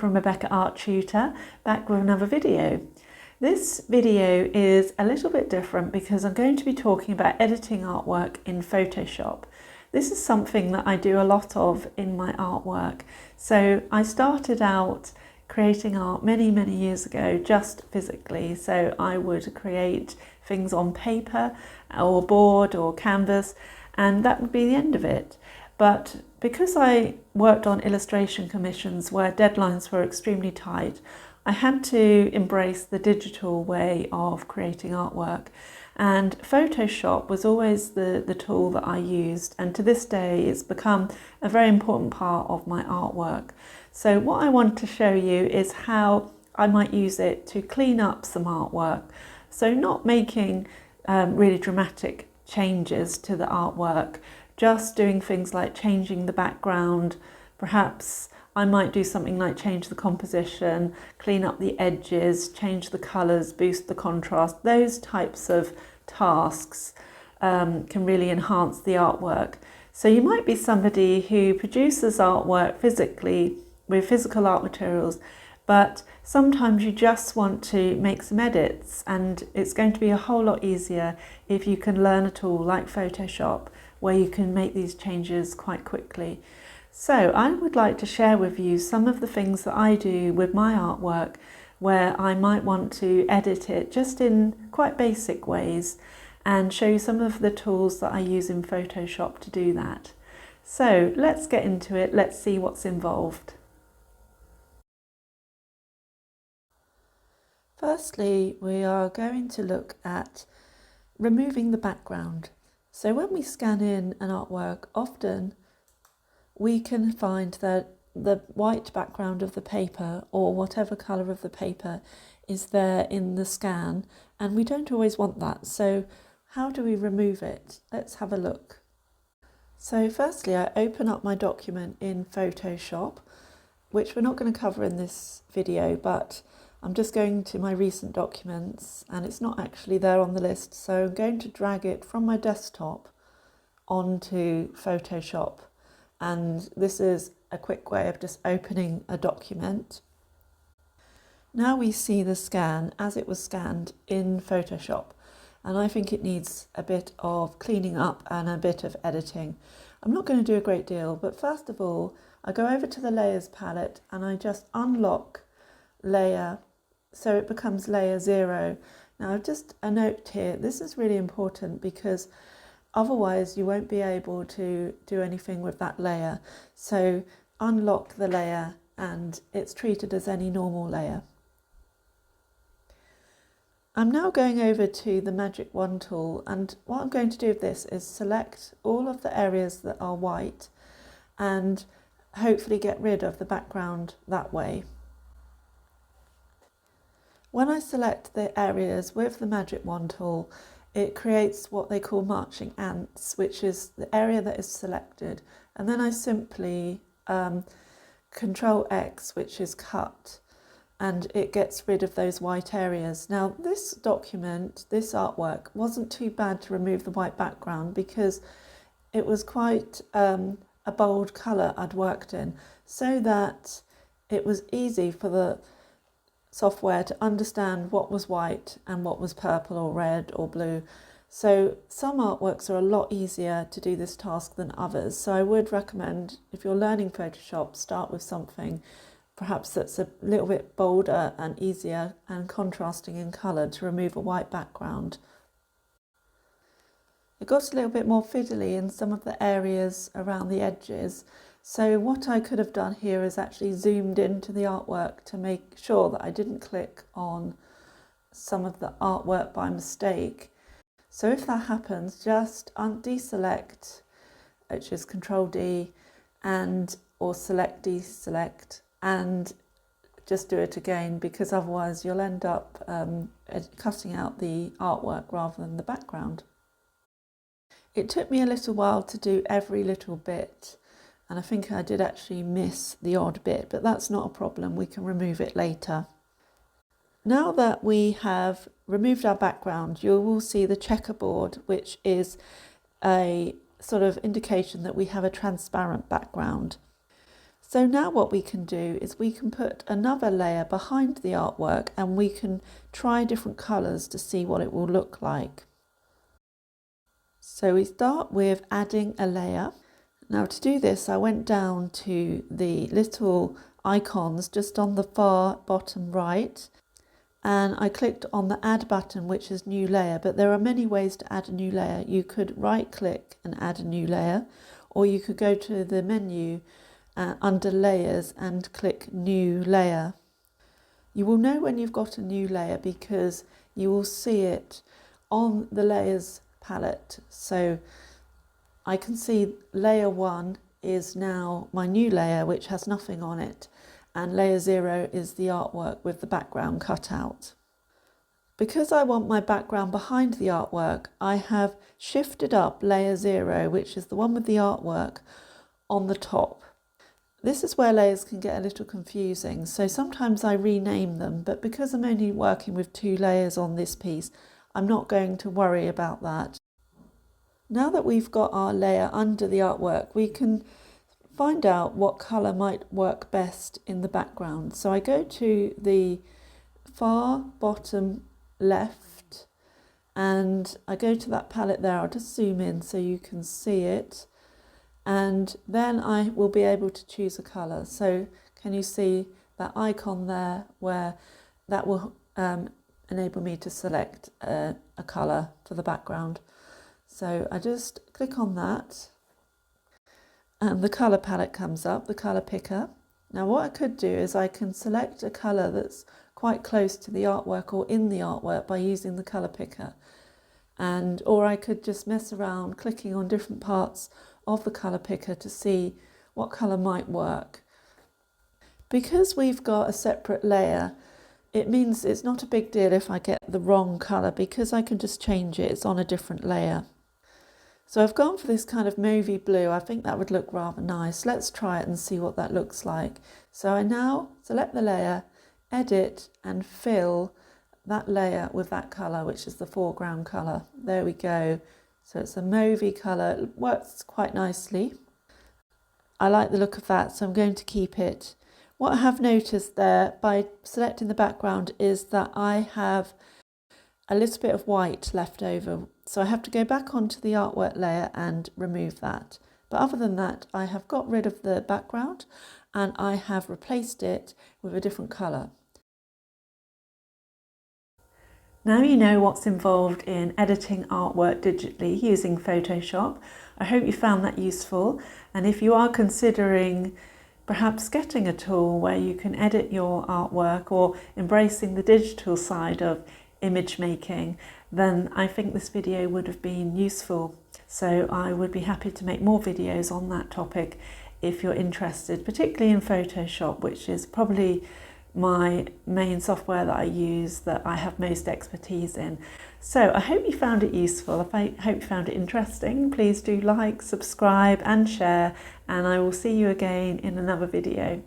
from Rebecca Art Tutor, back with another video. This video is a little bit different because I'm going to be talking about editing artwork in Photoshop. This is something that I do a lot of in my artwork. So I started out creating art many years ago just physically. So I would create things on paper or board or canvas, and that would be the end of it. But because I worked on illustration commissions where deadlines were extremely tight, I had to embrace the digital way of creating artwork. And Photoshop was always the tool that I used, and to this day it's become a very important part of my artwork. So what I want to show you is how I might use it to clean up some artwork. So not making really dramatic changes to the artwork, just doing things like changing the background. Perhaps I might do something like change the composition, clean up the edges, change the colours, boost the contrast. Those types of tasks can really enhance the artwork. So you might be somebody who produces artwork physically with physical art materials, but sometimes you just want to make some edits, and it's going to be a whole lot easier if you can learn a tool like Photoshop where you can make these changes quite quickly. So I would like to share with you some of the things that I do with my artwork where I might want to edit it just in quite basic ways, and show you some of the tools that I use in Photoshop to do that. So let's get into it, let's see what's involved. Firstly, we are going to look at removing the background. So when we scan in an artwork, often we can find that the white background of the paper, or whatever colour of the paper, is there in the scan, and we don't always want that. So how do we remove it? Let's have a look. So firstly, I open up my document in Photoshop, which we're not going to cover in this video, but I'm just going to my recent documents, and it's not actually there on the list, so I'm going to drag it from my desktop onto Photoshop. And this is a quick way of just opening a document. Now we see the scan as it was scanned in Photoshop, and I think it needs a bit of cleaning up and a bit of editing. I'm not going to do a great deal, but first of all, I go over to the layers palette and I just unlock layer so it becomes layer 0. Now just a note here, this is really important because otherwise you won't be able to do anything with that layer. So unlock the layer and it's treated as any normal layer. I'm now going over to the Magic Wand tool, and what I'm going to do with this is select all of the areas that are white and hopefully get rid of the background that way. When I select the areas with the Magic Wand tool, it creates what they call marching ants, which is the area that is selected, and then I simply Control X, which is cut, and it gets rid of those white areas. Now this document, this artwork, wasn't too bad to remove the white background because it was quite a bold colour I'd worked in, so that it was easy for the software to understand what was white and what was purple or red or blue. So some artworks are a lot easier to do this task than others. So I would recommend, if you're learning Photoshop, start with something perhaps that's a little bit bolder and easier and contrasting in colour to remove a white background. It got a little bit more fiddly in some of the areas around the edges. So what I could have done here is actually zoomed into the artwork to make sure that I didn't click on some of the artwork by mistake. So if that happens, just deselect, which is Control D, or select deselect, and just do it again, because otherwise you'll end up cutting out the artwork rather than the background. It took me a little while to do every little bit, and I think I did actually miss the odd bit, but that's not a problem, we can remove it later. Now that we have removed our background, you will see the checkerboard, which is a sort of indication that we have a transparent background. So now what we can do is we can put another layer behind the artwork and we can try different colours to see what it will look like. So we start with adding a layer. Now to do this, I went down to the little icons just on the far bottom right, and I clicked on the add button, which is new layer, but there are many ways to add a new layer. You could right click and add a new layer, or you could go to the menu under layers and click new layer. You will know when you've got a new layer because you will see it on the layers palette. So I can see layer 1 is now my new layer, which has nothing on it, and layer 0 is the artwork with the background cut out. Because I want my background behind the artwork, I have shifted up layer 0, which is the one with the artwork, on the top. This is where layers can get a little confusing, so sometimes I rename them, but because I'm only working with 2 layers on this piece, I'm not going to worry about that. Now that we've got our layer under the artwork, we can find out what colour might work best in the background. So I go to the far bottom left and I go to that palette there. I'll just zoom in so you can see it, and then I will be able to choose a colour. So can you see that icon there where that will enable me to select a colour for the background? So I just click on that and the colour palette comes up, the colour picker. Now what I could do is I can select a colour that's quite close to the artwork or in the artwork by using the colour picker. Or I could just mess around clicking on different parts of the colour picker to see what colour might work. Because we've got a separate layer, it means it's not a big deal if I get the wrong colour because I can just change it, it's on a different layer. So I've gone for this kind of mauvey blue. I think that would look rather nice. Let's try it and see what that looks like. So I now select the layer, edit and fill that layer with that colour, which is the foreground colour. There we go. So it's a mauvey colour. It works quite nicely. I like the look of that, so I'm going to keep it. What I have noticed there by selecting the background is that I have a little bit of white left over, so I have to go back onto the artwork layer and remove that. But other than that, I have got rid of the background and I have replaced it with a different colour. Now you know what's involved in editing artwork digitally using Photoshop. I hope you found that useful, and if you are considering perhaps getting a tool where you can edit your artwork or embracing the digital side of image making, then I think this video would have been useful. So I would be happy to make more videos on that topic if you're interested, particularly in Photoshop, which is probably my main software that I use, that I have most expertise in. So I hope you found it useful. If I hope you found it interesting, please do like, subscribe and share, and I will see you again in another video.